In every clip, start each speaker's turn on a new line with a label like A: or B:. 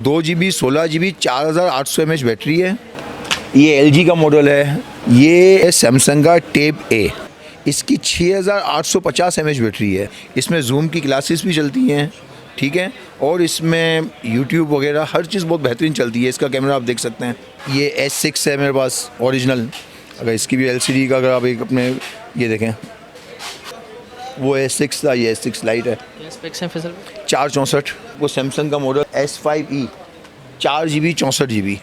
A: 2 GB 16 GB 4800 mAh battery है। ये LG का मॉडल है। ये सैमसंग का टेब A, इसकी 6850 mAh बैटरी है। इसमें जूम की क्लासेस भी चलती हैं, ठीक है, और इसमें यूट्यूब वगैरह हर चीज़ बहुत बेहतरीन चलती है। इसका कैमरा आप देख सकते हैं। ये S6 है मेरे पास ओरिजिनल। अगर इसकी भी LCD का अगर आप एक अपने ये देखें, वो S6 था, ये S6 लाइट है।
B: स्पेक्स हैं फैसल?
A: 464। वो सैमसंग का मॉडल S5e 4 GB 64 GB।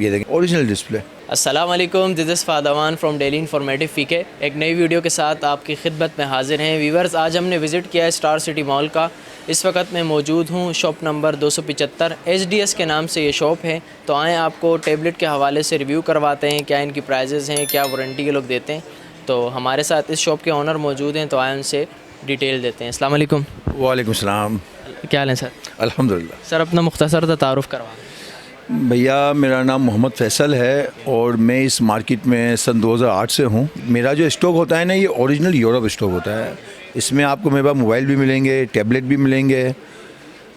A: ये देखें ओरिजिनल डिस्प्ले।
B: अस्सलाम वालेकुम, दिस इज़ फादवान फ्रॉम डेली इंफॉर्मेटिव फीके। एक नई वीडियो के साथ आपकी खिदमत में हाजिर हैं व्यूवर्स। आज हमने विज़िट किया है स्टार सिटी मॉल का। इस वक्त मैं मौजूद हूँ शॉप नंबर 275। HDS के नाम से ये शॉप है। तो आएँ आपको टैबलेट के हवाले से रिव्यू करवाते हैं, क्या इनकी प्राइजेज़ हैं, क्या वारंटी के लोग देते हैं। तो हमारे साथ इस शॉप के ऑनर मौजूद हैं, तो आए उनसे डिटेल देते हैं। अस्सलाम वालेकुम।
A: वालेकुम सलाम।
B: क्या हाल है सर?
A: अल्हम्दुलिल्लाह।
B: सर अपना मुख्तसर सा तारुफ़ करवा।
A: भैया मेरा नाम मोहम्मद फैसल है और मैं इस मार्केट में सन 2008 से हूँ। मेरा जो स्टॉक होता है ना, ये ओरिजिनल यूरोप स्टॉक होता है। इसमें आपको मेरे पास मोबाइल भी मिलेंगे, टैबलेट भी मिलेंगे,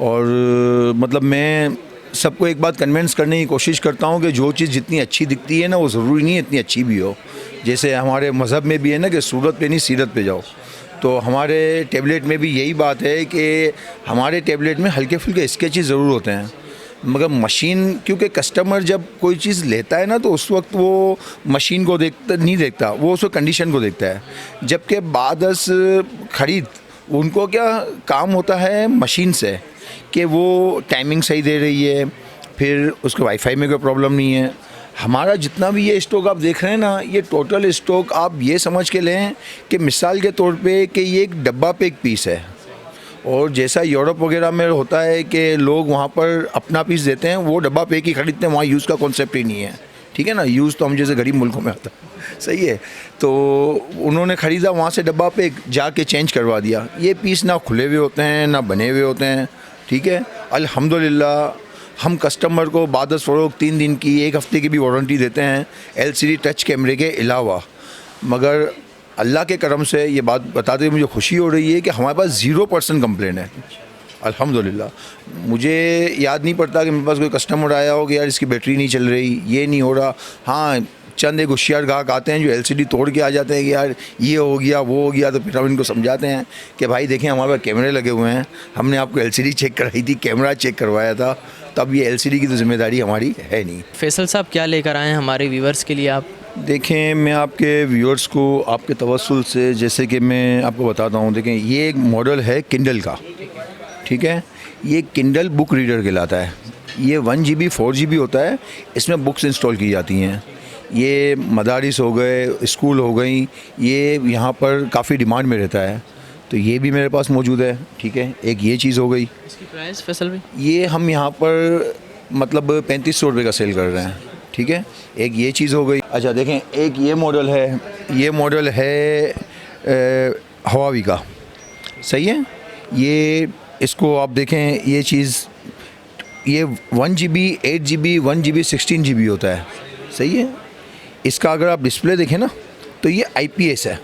A: और मतलब मैं सबको एक बात कन्विंस करने की कोशिश करता हूँ कि जो चीज़ जितनी अच्छी दिखती है ना, वो ज़रूरी नहीं है इतनी अच्छी भी हो। जैसे हमारे मज़हब में भी है ना कि सूरत पे नहीं सीरत पे जाओ, तो हमारे टैबलेट में भी यही बात है कि हमारे टैबलेट में हल्के फुल्के स्केचेस ज़रूर होते हैं, मगर मशीन, क्योंकि कस्टमर जब कोई चीज़ लेता है ना, तो उस वक्त वो मशीन को नहीं देखता, वो उसको कंडीशन को देखता है। जबकि बादस ख़रीद उनको क्या काम होता है मशीन से, कि वो टाइमिंग सही दे रही है, फिर उसके वाईफाई में कोई प्रॉब्लम नहीं है। हमारा जितना भी ये स्टॉक आप देख रहे हैं ना, ये टोटल स्टॉक आप ये समझ के लें कि मिसाल के तौर पे कि ये एक डब्बा पे एक पीस है। और जैसा यूरोप वगैरह में होता है कि लोग वहाँ पर अपना पीस देते हैं, वो डब्बा पे ही खरीदते हैं, वहाँ यूज़ का कॉन्सेप्ट ही नहीं है, ठीक है ना। यूज़ तो हम जैसे गरीब मुल्कों में आता है, सही है। तो उन्होंने ख़रीदा, वहाँ से डब्बा पे जाके चेंज करवा दिया। ये पीस ना खुले हुए होते हैं ना बने हुए होते हैं, ठीक है। अल्हम्दुलिल्लाह हम कस्टमर को बादस फ़रोग़ 3 दिन की, 1 हफ़्ते की भी वारंटी देते हैं LCD टच कैमरे के अलावा। मगर अल्लाह के करम से ये बात बताते हुए मुझे खुशी हो रही है कि हमारे पास 0% कंप्लेन है, अल्हम्दुलिल्लाह। मुझे याद नहीं पड़ता कि मेरे पास कोई कस्टमर आया हो कि यार इसकी बैटरी नहीं चल रही, ये नहीं हो रहा। हाँ, चंद एक होशियार ग्राहक आते हैं जो LCD तोड़ के आ जाते हैं कि यार ये हो गया वो हो गया, तो फिर हम इनको समझाते हैं कि भाई देखें हमारे पास कैमरे लगे हुए हैं, हमने आपको LCD चेक कराई थी, कैमरा चेक करवाया था, तब ये LCD की तो जिम्मेदारी हमारी है नहीं।
B: फैसल साहब क्या लेकर आए हैं हमारे व्यूवर्स के लिए आप?
A: देखें, मैं आपके व्यूअर्स को आपके तवस्सुल से जैसे कि मैं आपको बताता हूँ, देखें ये एक मॉडल है किंडल का, ठीक है। ये किंडल बुक रीडर कहलाता है। ये 1 GB 4 GB होता है, इसमें बुक्स इंस्टॉल की जाती हैं। ये मदारिस हो गए, स्कूल हो गई, ये यहाँ पर काफ़ी डिमांड में रहता है, तो ये भी मेरे पास मौजूद है, ठीक है। एक ये चीज़ हो गई।
B: इसकी प्राइस फैसल भी? ये
A: हम यहाँ पर मतलब 3500 रुपये का सेल कर रहे हैं, ठीक है। एक ये चीज़ हो गई। अच्छा देखें, एक ये मॉडल है, ये मॉडल है हवावी का, सही है। ये इसको आप देखें, ये चीज़ ये 1 GB 8 GB 1 GB 16 GB होता है, सही है। इसका अगर आप डिस्प्ले देखें ना, तो ये IPS है,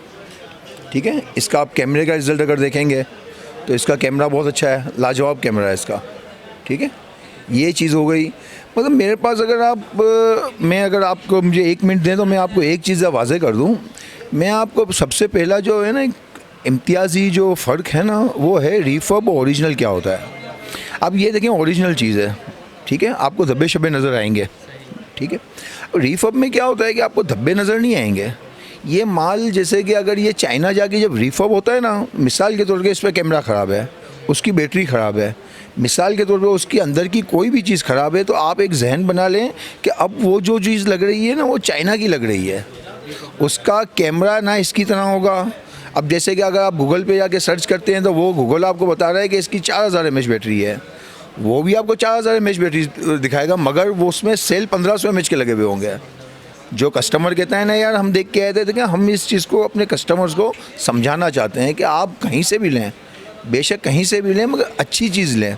A: ठीक है। इसका आप कैमरे का रिज़ल्ट अगर देखेंगे तो इसका कैमरा बहुत अच्छा है, लाजवाब कैमरा है इसका, ठीक है। ये चीज़ हो गई। मतलब मेरे पास अगर आपको मुझे 1 मिनट दें तो मैं आपको एक चीज़ वाज़ेह कर दूं। मैं आपको सबसे पहला जो है ना इम्तियाज़ी जो फ़र्क है ना, वो है रिफर्ब और ओरिजिनल क्या होता है। अब ये देखें, ओरिजिनल चीज़ है, ठीक है, आपको धब्बे शब्बे नज़र आएंगे, ठीक है। रिफर्ब में क्या होता है कि आपको धब्बे नज़र नहीं आएंगे। ये माल जैसे कि अगर ये चाइना जाके जब रिफर्ब होता है ना, मिसाल के तौर पे इस पर कैमरा ख़राब है, उसकी बैटरी ख़राब है, मिसाल के तौर पे उसके अंदर की कोई भी चीज़ ख़राब है, तो आप एक जहन बना लें कि अब वो जो चीज़ लग रही है ना, वो चाइना की लग रही है। उसका कैमरा ना इसकी तरह होगा। अब जैसे कि अगर आप गूगल पे जाके सर्च करते हैं, तो वो गूगल आपको बता रहा है कि इसकी 4000 mAh बैटरी है, वो भी आपको 4000 mAh बैटरी दिखाएगा, मगर वो उसमें सेल 1500 mAh के लगे हुए होंगे। जो कस्टमर कहता है ना यार हम देख के आए थे, हम इस चीज़ को अपने कस्टमर्स को समझाना चाहते हैं कि आप कहीं से भी लें, बेशक कहीं से भी लें, मगर अच्छी चीज़ लें।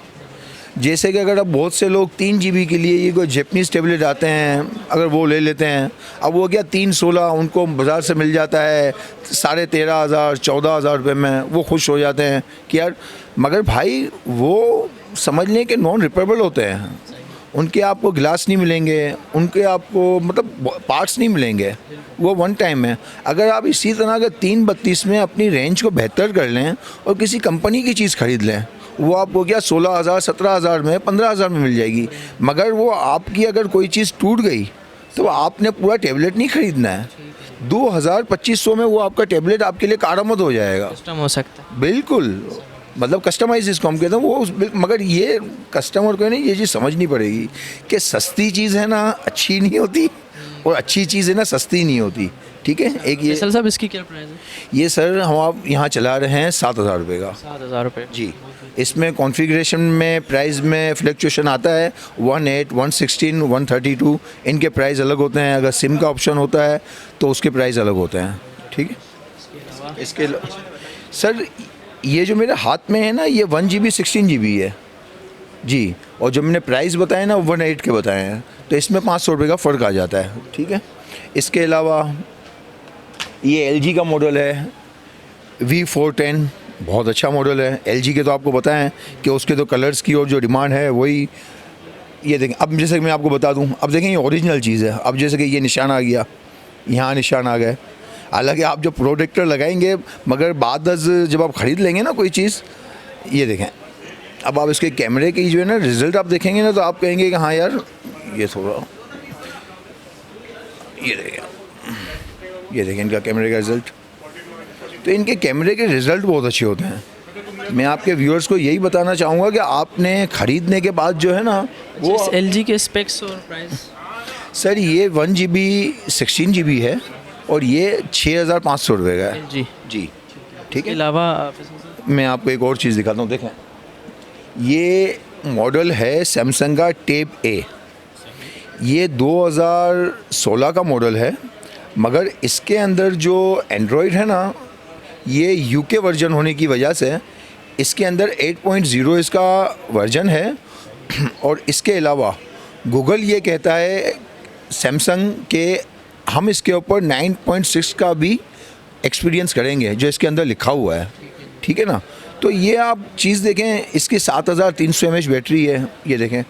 A: जैसे कि अगर अब बहुत से लोग 3 GB के लिए ये कोई जैपनीज़ टेबलेट आते हैं, अगर वो ले लेते हैं, अब वो क्या 316 उनको बाज़ार से मिल जाता है 13,500 14,000 रुपये में, वो खुश हो जाते हैं कि यार, मगर भाई वो समझ लें कि नॉन रिपेयरेबल होते हैं, उनके आपको गिलास नहीं मिलेंगे, उनके आपको मतलब पार्ट्स नहीं मिलेंगे, वो वन टाइम है। अगर आप इसी तरह अगर 332 में अपनी रेंज को बेहतर कर लें और किसी कंपनी की चीज़ ख़रीद लें, वो आपको क्या 16,000 17,000 में 15,000 में मिल जाएगी। मगर वो आपकी अगर कोई चीज़ टूट गई तो आपने पूरा टैबलेट नहीं ख़रीदना है, 2,000-2,500 में वो आपका टैबलेट आपके लिए कारआमद हो जाएगा।
B: कस्टम हो सकता है।
A: बिल्कुल, मतलब कस्टमाइज इसको हम कहते हैं वो मगर ये कस्टमर को नहीं ये चीज़ समझनी पड़ेगी कि सस्ती चीज़ है ना अच्छी नहीं होती और अच्छी चीज़ है ना सस्ती नहीं होती। ठीक है, एक ये
B: फैसल साहब इसकी क्या प्राइस है?
A: ये सर हम आप यहाँ चला रहे हैं 7,000 रुपये का।
B: 7,000 रुपये
A: जी, इसमें कॉन्फ़िगरेशन में प्राइस में फ्लक्चुएशन आता है 18, 116, 132, इनके प्राइस अलग होते हैं। अगर सिम का ऑप्शन होता है तो उसके प्राइस अलग होते हैं। ठीक है, इसके सर ये जो मेरे हाथ में है ना ये 1 GB 16 GB है जी, और जो मैंने प्राइस बताए ना 18 के बताए हैं, तो इसमें 500 रुपये का फ़र्क आ जाता है। ठीक है, इसके अलावा ये LG का मॉडल है V410, बहुत अच्छा मॉडल है। LG के तो आपको पता है कि उसके तो कलर्स की और जो डिमांड है वही। ये देखें, अब जैसे कि मैं आपको बता दूं, अब देखें ये ओरिजिनल चीज़ है। अब जैसे कि ये निशान आ गया, यहाँ निशान आ गए, हालांकि आप जो प्रोटेक्टर लगाएंगे मगर बाद जब आप ख़रीद लेंगे ना कोई चीज़, ये देखें, अब आप इसके कैमरे की जो है ना रिज़ल्ट आप देखेंगे ना तो आप कहेंगे कि हाँ यार ये थोड़ा, ये देखें इनका कैमरे का रिज़ल्ट, तो इनके कैमरे के रिज़ल्ट बहुत अच्छे होते हैं। मैं आपके व्यूअर्स को यही बताना चाहूँगा कि आपने ख़रीदने के बाद जो है ना वो
B: LG के स्पेक्स और प्राइस?
A: सर ये 1 GB 16 GB है और ये 6,500 रुपये का है।
B: जी
A: जी, ठीक
B: के
A: है।
B: अलावा
A: मैं आपको एक और चीज़ दिखाता हूँ, देखें ये मॉडल है सैमसंग का टेब A, ये 2016 का मॉडल है, मगर इसके अंदर जो एंड्रॉयड है ना ये UK वर्जन होने की वजह से इसके अंदर 8.0 इसका वर्जन है। और इसके अलावा गूगल ये कहता है सैमसंग के हम इसके ऊपर 9.6 का भी एक्सपीरियंस करेंगे जो इसके अंदर लिखा हुआ है। ठीक है ना, तो ये आप चीज़ देखें, इसकी 7,300 mAh बैटरी है, ये देखें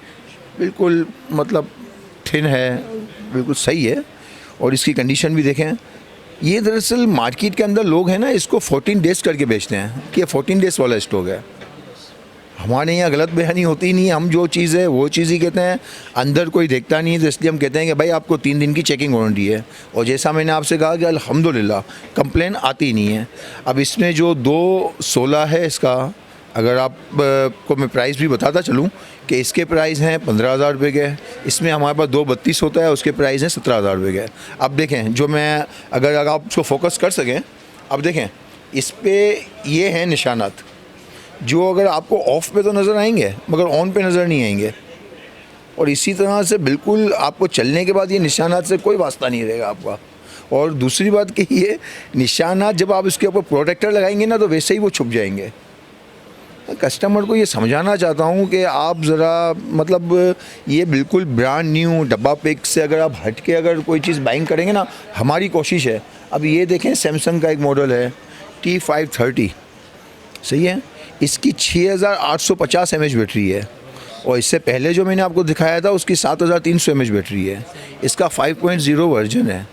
A: बिल्कुल मतलब थिन है, बिल्कुल सही है। और इसकी कंडीशन भी देखें, ये दरअसल मार्केट के अंदर लोग हैं ना इसको 14 डेज़ करके बेचते हैं कि ये 14 डेज़ वाला स्टॉक है। हमारे यहाँ गलत बयानी होती नहीं, हम जो चीज़ है वो चीज़ ही कहते हैं, अंदर कोई देखता नहीं है, तो इसलिए हम कहते हैं कि भाई आपको 3 दिन की चेकिंग वारंटी है। और जैसा मैंने आपसे कहा कि अल्हम्दुलिल्लाह कंप्लेन आती नहीं है। अब इसमें जो 216 है इसका, अगर आप को मैं प्राइस भी बताता चलूँ कि इसके प्राइस हैं 15,000 रुपये के, इसमें हमारे पास 232 होता है, उसके प्राइस हैं 17,000 रुपये के। अब देखें जो मैं अगर आप उसको फोकस कर सकें, अब देखें इस पर ये हैं निशानात जो अगर आपको ऑफ पे तो नज़र आएंगे मगर ऑन पे नज़र नहीं आएंगे। और इसी तरह से बिल्कुल आपको चलने के बाद ये निशानात से कोई वास्ता नहीं रहेगा आपका। और दूसरी बात कि ये निशानात जब आप इसके ऊपर प्रोटेक्टर लगाएंगे ना तो वैसे ही वो छुप जाएंगे। कस्टमर को ये समझाना चाहता हूँ कि आप ज़रा मतलब ये बिल्कुल ब्रांड न्यू डब्बा पैक से अगर आप हट के अगर कोई चीज़ बाइंग करेंगे ना, हमारी कोशिश है। अब ये देखें सैमसंग का एक मॉडल है T530, सही है, इसकी 6,850 mAh बैटरी है। और इससे पहले जो मैंने आपको दिखाया था उसकी 7,300 mAh बैटरी है। इसका 5.0 वर्जन है।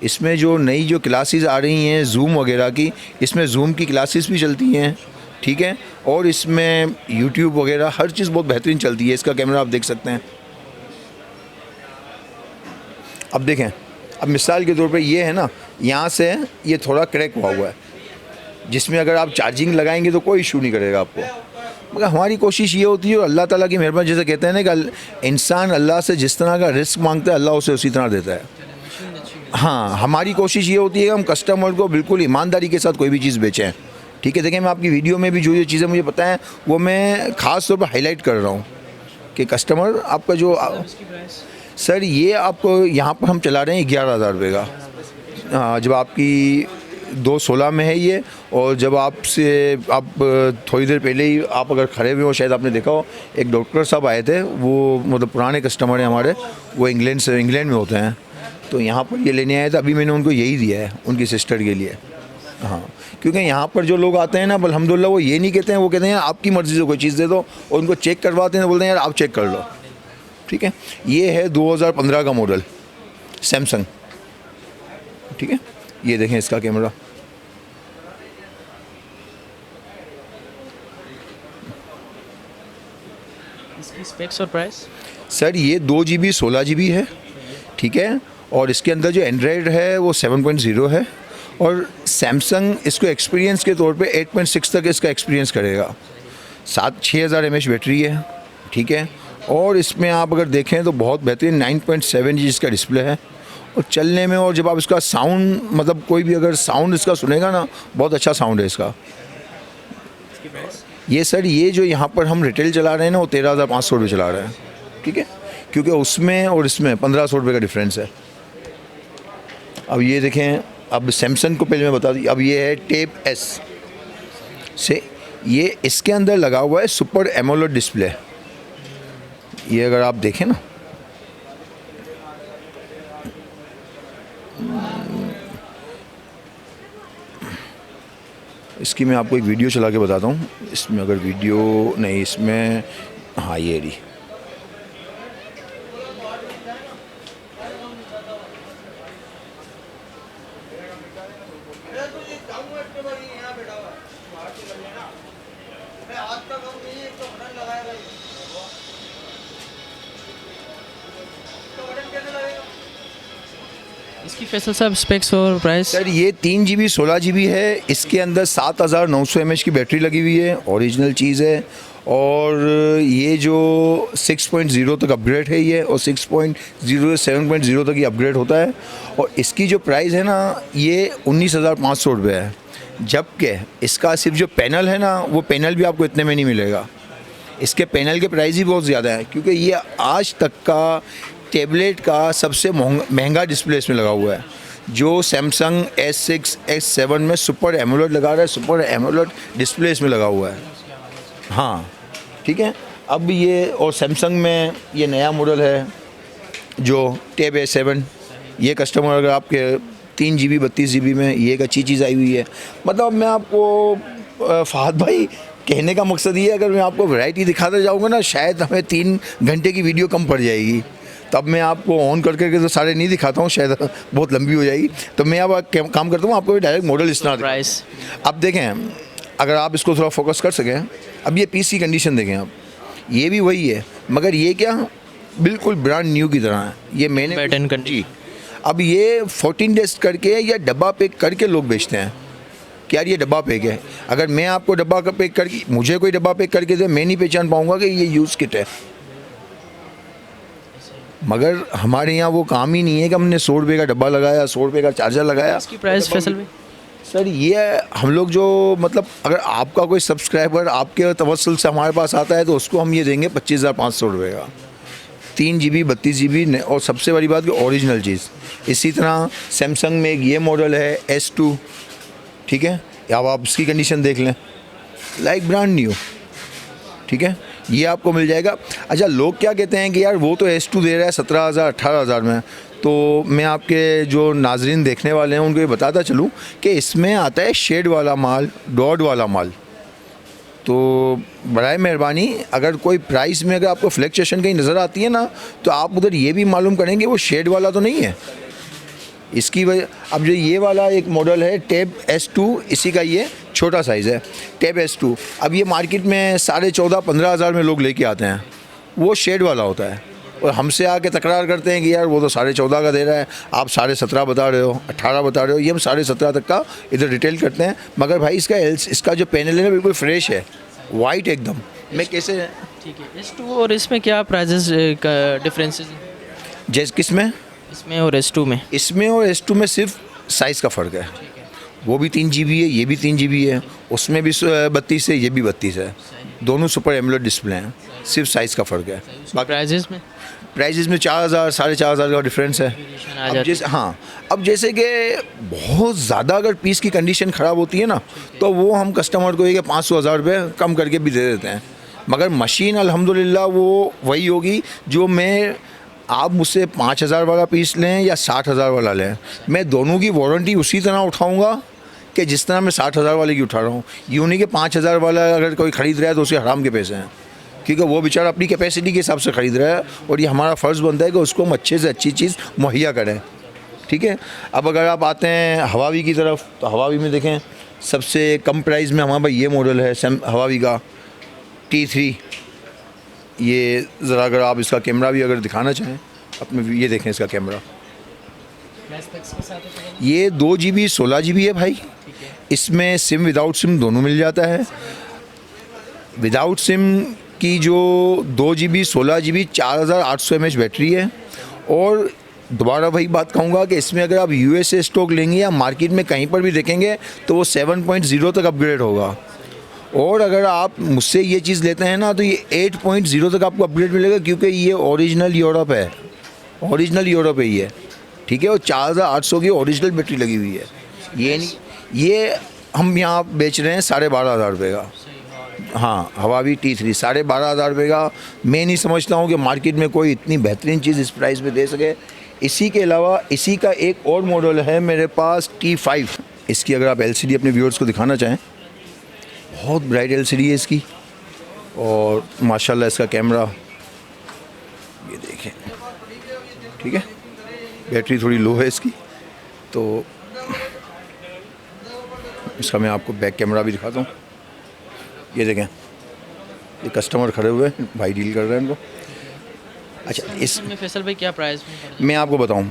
A: इसमें जो नई जो क्लासेस आ रही हैं जूम वगैरह की, इसमें जूम की क्लासेस भी चलती हैं। ठीक है, और इसमें यूट्यूब वगैरह हर चीज़ बहुत बेहतरीन चलती है। इसका कैमरा आप देख सकते हैं। अब देखें, अब मिसाल के तौर पे ये है ना, यहाँ से ये थोड़ा क्रैक हुआ है, जिसमें अगर आप चार्जिंग लगाएंगे तो कोई इशू नहीं करेगा आपको। मगर हमारी कोशिश ये होती है, और अल्लाह ताला की मेहरबानी, जैसे कहते हैं ना कि इंसान अल्लाह से जिस तरह का रिस्क मांगता है अल्लाह उसे उसी तरह देता है। हाँ, हमारी कोशिश ये होती है कि हम कस्टमर को बिल्कुल ईमानदारी के साथ कोई भी चीज़ बेचें। ठीक है, देखिए मैं आपकी वीडियो में भी जो चीज़ें मुझे पता है वो मैं ख़ास तौर पर हाईलाइट कर रहा हूँ कि कस्टमर आपका जो सर ये आपको यहाँ पर हम चला रहे हैं 11,000 रुपये का। हाँ, जब आपकी 216 में है ये। और जब आप थोड़ी देर पहले ही आप अगर खड़े हुए हो, शायद आपने देखा हो, एक डॉक्टर साहब आए थे, वो मतलब पुराने कस्टमर हैं हमारे, वो इंग्लैंड में होते हैं, तो यहाँ पर ये लेने आए थे। अभी मैंने उनको यही दिया है उनकी सिस्टर के लिए। हाँ, क्योंकि यहाँ पर जो लोग आते हैं ना, अल्हम्दुलिल्लाह, वो ये नहीं कहते हैं, वो कहते हैं आपकी मर्ज़ी से कोई चीज़ दे दो, और उनको चेक करवाते हैं तो बोलते हैं यार आप चेक कर लो। ठीक है, ये है 2015 का मॉडल सैमसंग। ठीक है, ये देखें इसका कैमरा।
B: इसकी स्पेक्स और प्राइस?
A: सर ये 2 GB 16 GB है। ठीक है, और इसके अंदर जो एंड्रॉयड है वो 7.0 है, और सैमसंग इसको एक्सपीरियंस के तौर पे 8.6 तक इसका एक्सपीरियंस करेगा। 6000 mAh बैटरी है। ठीक है, और इसमें आप अगर देखें तो बहुत बेहतरीन 9.7 इंच इसका डिस्प्ले है, और चलने में, और जब आप इसका साउंड, मतलब कोई भी अगर साउंड इसका सुनेगा ना, बहुत अच्छा साउंड है इसका। ये सर, ये जो यहाँ पर हम रिटेल चला रहे हैं ना, वो 13,500 रुपये चला रहे हैं। ठीक है, क्योंकि उसमें और इसमें 1500 रुपये का डिफरेंस है। अब ये देखें, अब सैमसंग को पहले मैं बता दूँ, अब ये है टेब S से, ये इसके अंदर लगा हुआ है सुपर एमोलेड डिस्प्ले। ये अगर आप देखें ना, इसकी मैं आपको एक वीडियो चला के बताता हूँ। इसमें अगर वीडियो नहीं, इसमें हाँ ये रही।
B: इसकी फैसल साहब स्पेक्स और प्राइस?
A: सर ये 3 GB 16 GB है। इसके अंदर 7900 mAh की बैटरी लगी हुई है, ओरिजिनल चीज़ है। और ये जो 6.0 तक अपग्रेड है ये, और 6.0 से 7.0 तक ये अपग्रेड होता है। और इसकी जो प्राइस है ना, ये 19,500 रुपये है। जबकि इसका सिर्फ जो पैनल है ना, वो पैनल भी आपको इतने में नहीं मिलेगा। इसके पैनल के प्राइस ही बहुत ज़्यादा है, क्योंकि ये आज तक का टैबलेट का सबसे महंगा डिस्प्ले इसमें लगा हुआ है, जो सैमसंग S6 S7 में सुपर एमोलेड लगा रहा है। सुपर एमोलेड डिस्प्ले इसमें लगा हुआ है। हाँ, ठीक है। अब ये, और सैमसंग में ये नया मॉडल है जो टेब A7, ये कस्टमर अगर आपके 3 GB 32 GB में, ये एक अच्छी चीज़ आई हुई है। मतलब मैं आपको फहद भाई कहने का मकसद ये है, अगर मैं आपको वैरायटी दिखाता जाऊँगा ना, शायद हमें 3 घंटे की वीडियो कम पड़ जाएगी। तब मैं आपको ऑन करके तो सारे नहीं दिखाता हूँ, शायद बहुत लंबी हो जाएगी। तो मैं अब काम करता हूँ, आपको डायरेक्ट मॉडल इतना
B: प्राइस।
A: अब देखें, अगर आप इसको थोड़ा फोकस कर सकें, अब ये पीस की कंडीशन देखें आप, ये भी वही है, मगर ये क्या बिल्कुल ब्रांड न्यू की तरह है। ये मैंने जी, अब ये 14 डेज करके या डब्बा पैक करके लोग बेचते हैं कि यार ये डब्बा पैक है। अगर मैं आपको डब्बा का पैक करके, मुझे कोई डब्बा पैक करके दे, मैं नहीं पहचान पाऊँगा कि ये यूज़ किट है। मगर हमारे यहाँ वो काम ही नहीं है कि हमने 100 रुपये का डब्बा लगाया, 100 रुपये का चार्जर लगाया।
B: इसकी प्राइस फैसल में
A: सर ये हम लोग जो, मतलब अगर आपका कोई सब्सक्राइबर आपके तवस्सुल से हमारे पास आता है, तो उसको हम ये देंगे 25,500 रुपये का, 3 GB 32 GB, और सबसे बड़ी बात कि ओरिजिनल चीज़। इसी तरह सैमसंग में एक ये मॉडल है S2, ठीक है, अब आप इसकी कंडीशन देख लें, लाइक ब्रांड न्यू। ठीक है, ये आपको मिल जाएगा। अच्छा, लोग क्या कहते हैं कि यार वो तो S2 दे रहा है 17,000 18,000 में, तो मैं आपके जो नाजरीन देखने वाले हैं उनको ये बताता चलूँ कि इसमें आता है शेड वाला माल, डॉट वाला माल। तो बराए मेहरबानी, अगर कोई प्राइस में अगर आपको फ्लैक्चुएशन कहीं नज़र आती है ना, तो आप उधर ये भी मालूम करेंगे वो शेड वाला तो नहीं है। इसकी वजह, अब जो ये वाला एक मॉडल है टेब S2, इसी का ये छोटा साइज़ है टेब S2। अब ये मार्केट में 14,500-15,000 में लोग लेके आते हैं, वो शेड वाला होता है, और हमसे आके तकरार करते हैं कि यार वो तो 14,500 का दे रहा है, आप 17.5 बता रहे हो, 18 बता रहे हो। ये हम 17.5 तक का इधर रिटेल करते हैं। मगर भाई इसका जो पैनल है ना, बिल्कुल फ्रेश है, वाइट एकदम। मैं कैसे,
B: ठीक है, S2 और इसमें क्या प्राइजेस का डिफरेंसेस हैं?
A: जैसे किसमें,
B: इसमें और S2 में?
A: इसमें और S2 में सिर्फ साइज़ का फ़र्क है। वो भी 3 GB है, ये भी 3 GB है, उसमें भी 32 है, ये भी 32 है। दोनों सुपर एमोलेड डिस्प्ले हैं, सिर्फ साइज़ का फ़र्क है।
B: प्राइजेस में
A: प्राइजेस में 4,000 4,500 का डिफरेंस है। अब जैसे अब जैसे कि बहुत ज़्यादा अगर पीस की कंडीशन ख़राब होती है ना, तो वो हम कस्टमर को ये 500-1000 रुपये कम करके भी दे देते हैं, मगर मशीन अल्हम्दुलिल्लाह वो वही होगी जो मैं, आप मुझसे 5,000 वाला पीस लें या 60,000 वाला लें, मैं दोनों की वारंटी उसी तरह उठाऊँगा कि जिस तरह मैं 60,000 वाले की उठा रहा हूँ। यूँ नहीं कि 5,000 वाला अगर कोई ख़रीद रहा है तो उसे हराम के पैसे हैं, क्योंकि वो बेचारा अपनी कैपेसिटी के हिसाब से ख़रीद रहा है, और ये हमारा फ़र्ज़ बनता है कि उसको हम अच्छे से अच्छी चीज़ मुहैया करें। ठीक है। अब अगर आप आते हैं हवावी की तरफ, तो हवावी में देखें सबसे कम प्राइस में हमारे पास ये मॉडल है हवावी का T3। ये ज़रा अगर आप इसका कैमरा भी अगर दिखाना चाहें अपने, ये देखें इसका कैमरा, ये 2 GB 16 GB है भाई। इसमें सिम विदाउट सिम दोनों मिल जाता है। विदाउट सिम की जो 2 GB 16 GB 4800 mAh बैटरी है, और दोबारा वही बात कहूँगा कि इसमें अगर आप USA स्टॉक लेंगे या मार्केट में कहीं पर भी देखेंगे तो वो 7.0 तक अपग्रेड होगा, और अगर आप मुझसे ये चीज़ लेते हैं ना तो ये 8.0 तक आपको अपग्रेड मिलेगा, क्योंकि ये ओरिजिनल यूरोप है, ओरिजिनल यूरोप है ये। ठीक है। और 4800 की ओरिजिनल बैटरी लगी हुई है। ये नहीं, ये हम यहाँ बेच रहे हैं 12,500 रुपये का। हाँ, हवावी T3 12,500 रुपये का। मैं नहीं समझता हूँ कि मार्केट में कोई इतनी बेहतरीन चीज़ इस प्राइस में दे सके। इसी के अलावा इसी का एक और मॉडल है मेरे पास T5। इसकी अगर आप LCD अपने व्यूअर्स को दिखाना चाहें, बहुत ब्राइट LCD है इसकी, और माशाल्लाह इसका कैमरा ये देखें। ठीक है। बैटरी थोड़ी लो है इसकी, तो इसका मैं आपको बैक कैमरा भी दिखाता हूँ। ये देखें, ये कस्टमर खड़े हुए हैं, भाई डील कर रहे हैं इनको। अच्छा,
B: इसमें फैसल भाई क्या प्राइस में?
A: मैं आपको बताऊं,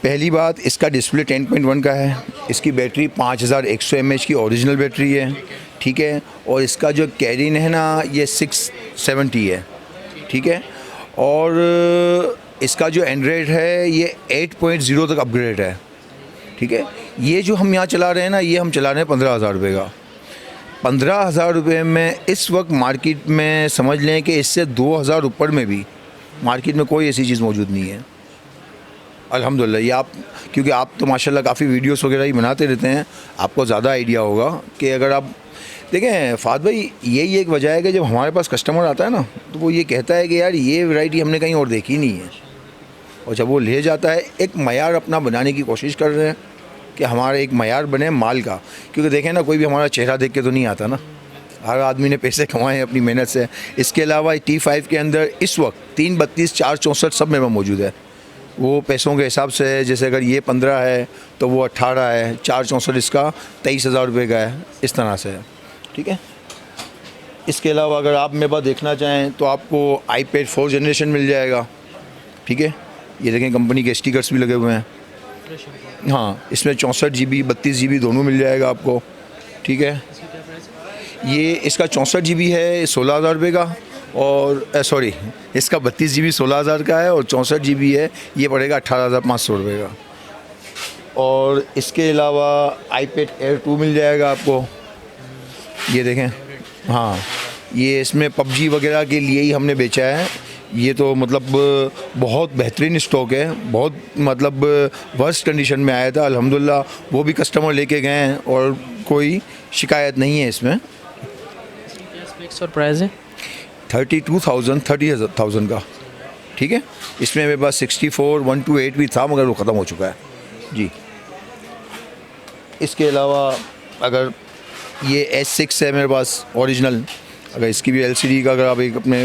A: पहली बात इसका डिस्प्ले 10.1 का है, इसकी बैटरी 5100 mAh की ओरिजिनल बैटरी है। ठीक है। और इसका जो कैरिन है ना, ये 670 है। ठीक है। और इसका जो एंड्रॉयड है ये 8.0 तक अपग्रेड है। ठीक है। ये जो हम यहाँ चला रहे हैं ना, ये हम चला रहे हैं 15,000 रुपये का। 15,000 रुपये में इस वक्त मार्केट में समझ लें कि इससे 2,000 ऊपर में भी मार्केट में कोई ऐसी चीज़ मौजूद नहीं है अल्हम्दुलिल्लाह। ये आप, क्योंकि आप तो माशाल्लाह काफ़ी वीडियोस वगैरह ही बनाते रहते हैं, आपको ज़्यादा आइडिया होगा कि अगर आप देखें फ़ाद भाई, यही एक वजह है कि जब हमारे पास कस्टमर आता है ना, तो वो ये कहता है कि यार ये वैरायटी हमने कहीं और देखी नहीं है, और जब वो ले जाता है, एक मयार अपना बनाने की कोशिश कर रहे हैं कि हमारा एक मयार बने माल का। क्योंकि देखें ना, कोई भी हमारा चेहरा देख के तो नहीं आता ना, हर आदमी ने पैसे कमाए अपनी मेहनत से। इसके अलावा T5 के अंदर इस वक्त 3 32 4 64 सब मेरे पास मौजूद है। वो पैसों के हिसाब से है, जैसे अगर ये 15 है तो वो 18 है, 4 64 इसका 23,000 रुपये का है, इस तरह से है। ठीक है। इसके अलावा अगर आप मेरे पास देखना चाहें तो आपको iPad 4 जनरेशन मिल जाएगा। ठीक है। ये देखें, कंपनी के स्टिकर्स भी लगे हुए हैं। हाँ, इसमें 64 GB 32 GB दोनों मिल जाएगा आपको। ठीक है। ये इसका 64 GB है 16,000 रुपये का, और सॉरी, इसका 32 GB 16,000 का है, और 64 GB है, ये पड़ेगा 18,500 रुपये का। और इसके अलावा iPad Air 2 मिल जाएगा आपको। ये देखें, हाँ, ये इसमें PUBG वगैरह के लिए ही हमने बेचा है। ये तो मतलब बहुत बेहतरीन स्टॉक है, बहुत मतलब वर्स्ट कंडीशन में आया था, अल्हम्दुलिल्लाह वो भी कस्टमर लेके गए हैं और कोई शिकायत नहीं है इसमें।
B: और प्राइस है
A: 30,000 का। ठीक है। इसमें मेरे पास 64 128 भी था, मगर वो ख़त्म हो चुका है जी। इसके अलावा अगर ये S6 है मेरे पास ओरिजिनल, अगर इसकी भी LCD का अगर आप एक अपने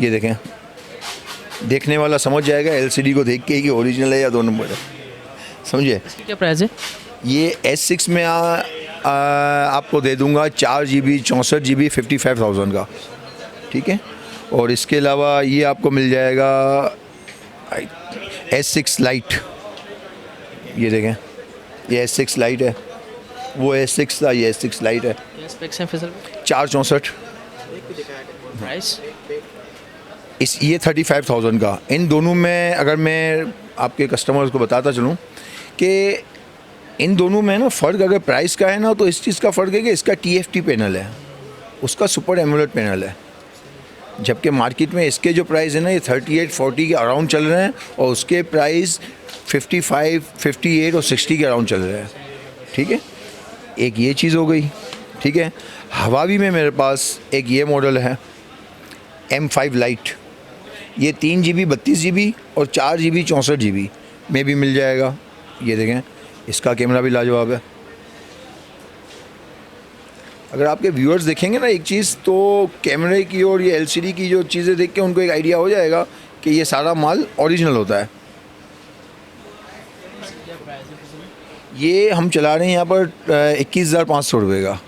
A: ये देखें, देखने वाला समझ जाएगा LCD को देख के कि ओरिजिनल है या 2 नंबर है, समझिए।
B: क्या प्राइस है?
A: ये S6 में आपको दे दूंगा 4 GB 64 GB 55,000 का। ठीक है। और इसके अलावा ये आपको मिल जाएगा S6 लाइट। ये देखें, ये S6 लाइट है, वो S6 था, ये S6 लाइट है। 4 64।
B: प्राइस
A: ये 35,000 का। इन दोनों में अगर मैं आपके कस्टमर्स को बताता चलूँ कि इन दोनों में ना फ़र्क अगर प्राइस का है ना, तो इस चीज़ का फ़र्क है कि इसका TFT पैनल है, उसका सुपर एमोलेड पैनल है, जबकि मार्केट में इसके जो प्राइस है ना ये 38-40 के अराउंड चल रहे हैं और उसके प्राइस 55, 58 और 60 के अराउंड चल रहे हैं। ठीक है, एक ये चीज़ हो गई। ठीक है, हवावी में मेरे पास एक ये मॉडल है M5 लाइट, ये 3 GB 32 GB और 4 GB 64 GB में भी मिल जाएगा। ये देखें, इसका कैमरा भी लाजवाब है। अगर आपके व्यूअर्स देखेंगे ना एक चीज़, तो कैमरे की और ये LCD की जो चीज़ें देख के उनको एक आइडिया हो जाएगा कि ये सारा माल ओरिजिनल होता है। ये हम चला रहे हैं यहाँ पर 21,500 रुपये का,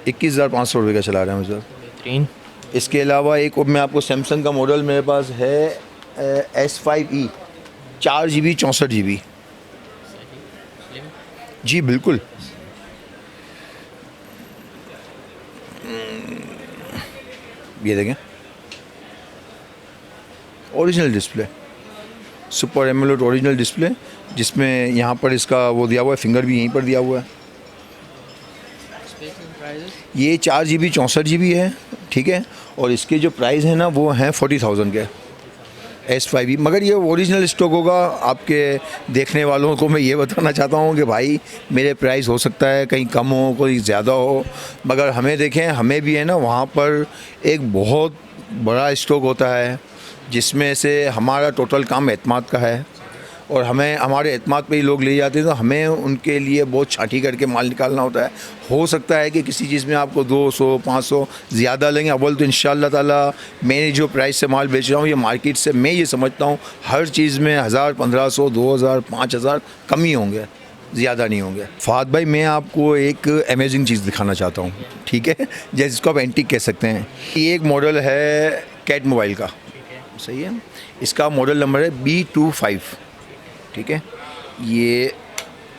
A: 21,500 रुपये का चला रहे हैं सर।
B: बेहतरीन।
A: इसके अलावा एक और मैं आपको सैमसंग का मॉडल मेरे पास है S5e 4 GB 64 GB। जी बिल्कुल, ये देखें, original display, super AMOLED original display, जिसमें यहाँ पर इसका वो दिया हुआ है, फिंगर भी यहीं पर दिया हुआ है। ये 4 GB 64 GB है। ठीक है, और इसके जो प्राइस है ना वो हैं 40,000 के S5e, मगर ये ओरिजिनल स्टॉक होगा। आपके देखने वालों को मैं ये बताना चाहता हूँ कि भाई मेरे प्राइस हो सकता है कहीं कम हो, कोई ज़्यादा हो, मगर हमें देखें, हमें भी है ना वहाँ पर एक बहुत बड़ा स्टॉक होता है जिसमें से हमारा टोटल काम एतमाद का है और हमें हमारे एतमाद पे ही लोग ले जाते हैं, तो हमें उनके लिए बहुत छांटी करके माल निकालना होता है। हो सकता है कि किसी चीज़ में आपको 200-500 ज़्यादा लेंगे। अव्वल तो इंशाअल्लाह ताला मैं जो प्राइस से माल बेच रहा हूँ ये मार्केट से मैं ये समझता हूँ हर चीज़ में 1000, 1500, 2000, 5000 कम ही होंगे, ज़्यादा नहीं होंगे। फहद भाई, मैं आपको एक अमेजिंग चीज़ दिखाना चाहता हूँ। ठीक है, जैसे इसको आप एंटीक कह सकते हैं। ये एक मॉडल है कैट मोबाइल का, सही है, इसका मॉडल नंबर है B25। ठीक है, ये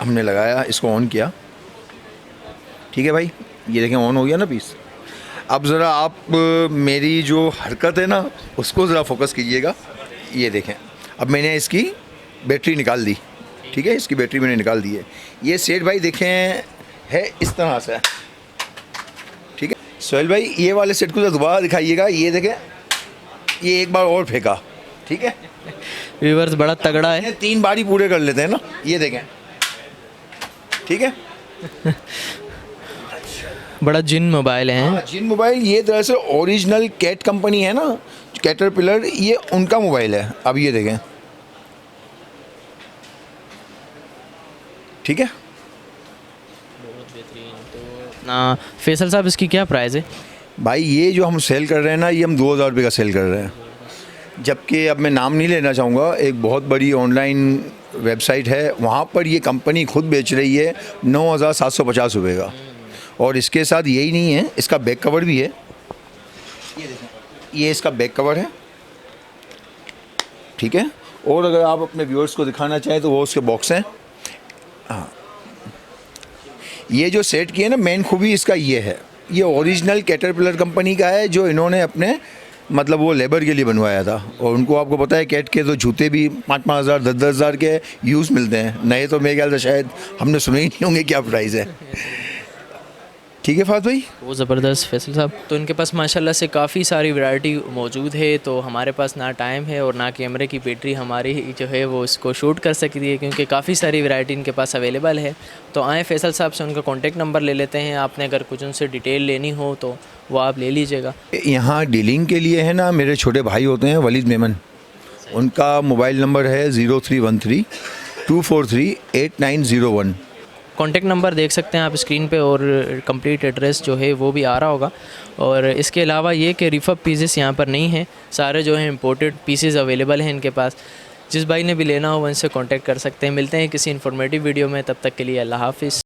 A: हमने लगाया, इसको ऑन किया। ठीक है भाई, ये देखें ऑन हो गया ना पीस। अब ज़रा आप मेरी जो हरकत है ना उसको ज़रा फोकस कीजिएगा। ये देखें, अब मैंने इसकी बैटरी निकाल दी। ठीक है, इसकी बैटरी मैंने निकाल दी है। ये सेट भाई देखें है इस तरह से। ठीक है सोहेल भाई, ये वाले सेट को दोबारा दिखाइएगा। ये देखें, ये एक बार और फेंका। ठीक है,
B: व्यूअर्स बड़ा तगड़ा है,
A: 3 बार ही पूरे कर लेते हैं ना। ये देखें, ठीक है,
B: बड़ा जिन मोबाइल है।
A: हाँ, जिन मोबाइल, ये दरअसल ओरिजिनल कैट कंपनी है ना, कैटरपिलर, ये उनका मोबाइल है। अब ये देखें, ठीक है।
B: बहुत बेहतरीन। तो ना फैसल साहब, इसकी क्या प्राइस है?
A: भाई ये जो हम सेल कर रहे हैं ना, ये हम 2000 रुपये का सेल कर रहे हैं, जबकि अब मैं नाम नहीं लेना चाहूँगा, एक बहुत बड़ी ऑनलाइन वेबसाइट है, वहाँ पर ये कंपनी खुद बेच रही है 9750 रुपये का। और इसके साथ यही नहीं है, इसका बैक कवर भी है। ये देखें, ये इसका बैक कवर है। ठीक है, और अगर आप अपने व्यूअर्स को दिखाना चाहें तो वो उसके बॉक्स हैं। हाँ, ये जो सेट की है ना, मेन खूबी इसका ये है, ये ओरिजिनल कैटरपिलर कंपनी का है, जो इन्होंने अपने मतलब वो लेबर के लिए बनवाया था। और उनको आपको पता है कैट के तो जूते भी 5-5 हज़ार 10-10 हज़ार के यूज़ मिलते हैं, नए तो मेरे ख्याल से शायद हमने सुने ही नहीं होंगे क्या प्राइस है। ठीक है फहद भाई,
B: वो ज़बरदस्त फैसल साहब। तो इनके पास माशाल्लाह से काफ़ी सारी वैरायटी मौजूद है। तो हमारे पास ना टाइम है और ना कैमरे की बैटरी हमारी जो है वो इसको शूट कर सकती है, क्योंकि काफ़ी सारी वैरायटी इनके पास अवेलेबल है। तो आए फैसल साहब से उनका कॉन्टेक्ट नंबर ले लेते हैं। आपने अगर कुछ उनसे डिटेल लेनी हो तो वो आप ले लीजिएगा।
A: यहाँ डीलिंग के लिए है ना, मेरे छोटे भाई होते हैं वलीद मेमन, उनका मोबाइल नंबर है 0313-243-8901।
B: कॉन्टेक्ट नंबर देख सकते हैं आप स्क्रीन पे, और कंप्लीट एड्रेस जो है वो भी आ रहा होगा। और इसके अलावा ये कि रिफब पीसेस यहाँ पर नहीं हैं, सारे जो हैं इंपोर्टेड पीसेस अवेलेबल हैं इनके पास। जिस भाई ने भी लेना हो वो इनसे कॉन्टेक्ट कर सकते हैं। मिलते हैं किसी इन्फॉर्मेटिव वीडियो में, तब तक के लिए अल्लाह हाफ़िज़।